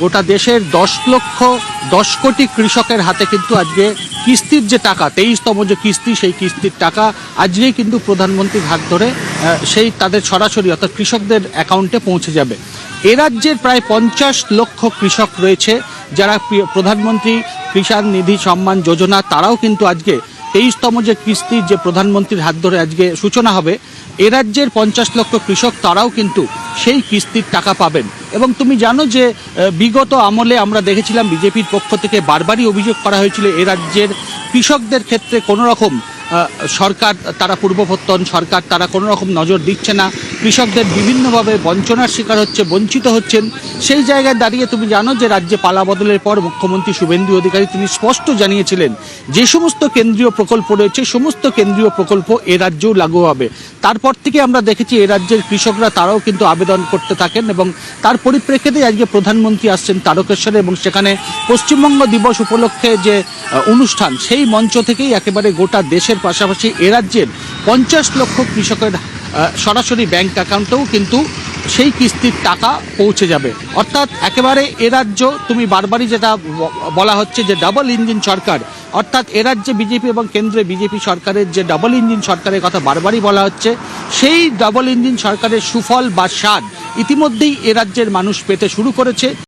গোটা দেশের 10 কোটি কৃষকের হাতে কিন্তু আজকে কিস্তির যে টাকা 23তম যে কিস্তি, সেই কিস্তির টাকা আজকেই কিন্তু প্রধানমন্ত্রীর হাত ধরে সেই তাদের সরাসরি অর্থাৎ কৃষকদের অ্যাকাউন্টে পৌঁছে যাবে। এ রাজ্যের প্রায় 50 লক্ষ কৃষক রয়েছে যারা প্রধানমন্ত্রী কিষাণ নিধি সম্মান যোজনা, তারাও কিন্তু আজকে 23তম যে কিস্তি যে প্রধানমন্ত্রীর হাত ধরে আজকে সূচনা হবে, এ রাজ্যের 50 লক্ষ কৃষক তারাও কিন্তু সেই কিস্তির টাকা পাবেন। এবং তুমি জানো যে বিগত আমলে আমরা দেখেছিলাম বিজেপির পক্ষ থেকে বারবারই অভিযোগ করা হয়েছিল এ রাজ্যের কৃষকদের ক্ষেত্রে কোনো রকম সরকার তারা পূর্ববর্তন সরকার তারা কোনো রকম নজর দিচ্ছে না, কৃষকদের বিভিন্নভাবে বঞ্চনার শিকার হচ্ছে, বঞ্চিত হচ্ছেন। সেই জায়গায় দাঁড়িয়ে তুমি জানো যে রাজ্যে পালা বদলের পর মুখ্যমন্ত্রী শুভেন্দু অধিকারী তিনি স্পষ্ট জানিয়েছিলেন যে সমস্ত কেন্দ্রীয় প্রকল্প রয়েছে সমস্ত কেন্দ্রীয় প্রকল্প এ রাজ্যেও লাগু হবে। তারপর থেকে আমরা দেখেছি এ রাজ্যের কৃষকরা তারাও কিন্তু আবেদন করতে থাকেন এবং তার পরিপ্রেক্ষিতে আজকে প্রধানমন্ত্রী আসছেন তারকেশ্বরে এবং সেখানে পশ্চিমবঙ্গ দিবস উপলক্ষে যে অনুষ্ঠান, সেই মঞ্চ থেকেই একেবারে গোটা দেশের পাশাপাশি এ রাজ্যের 50 লক্ষ কৃষকের সরাসরি ব্যাংক অ্যাকাউন্টেও কিন্তু সেই কিস্তির টাকা পৌঁছে যাবে। অর্থাৎ একেবারে এ রাজ্য তুমি বারবারই যেটা বলা হচ্ছে যে ডাবল ইঞ্জিন সরকার, অর্থাৎ এ রাজ্যে বিজেপি এবং কেন্দ্রে বিজেপি সরকারের যে ডাবল ইঞ্জিন সরকারের কথা বারবারই বলা হচ্ছে, সেই ডাবল ইঞ্জিন সরকারের সুফল বা স্বাদ ইতিমধ্যেই এ রাজ্যের মানুষ পেতে শুরু করেছে।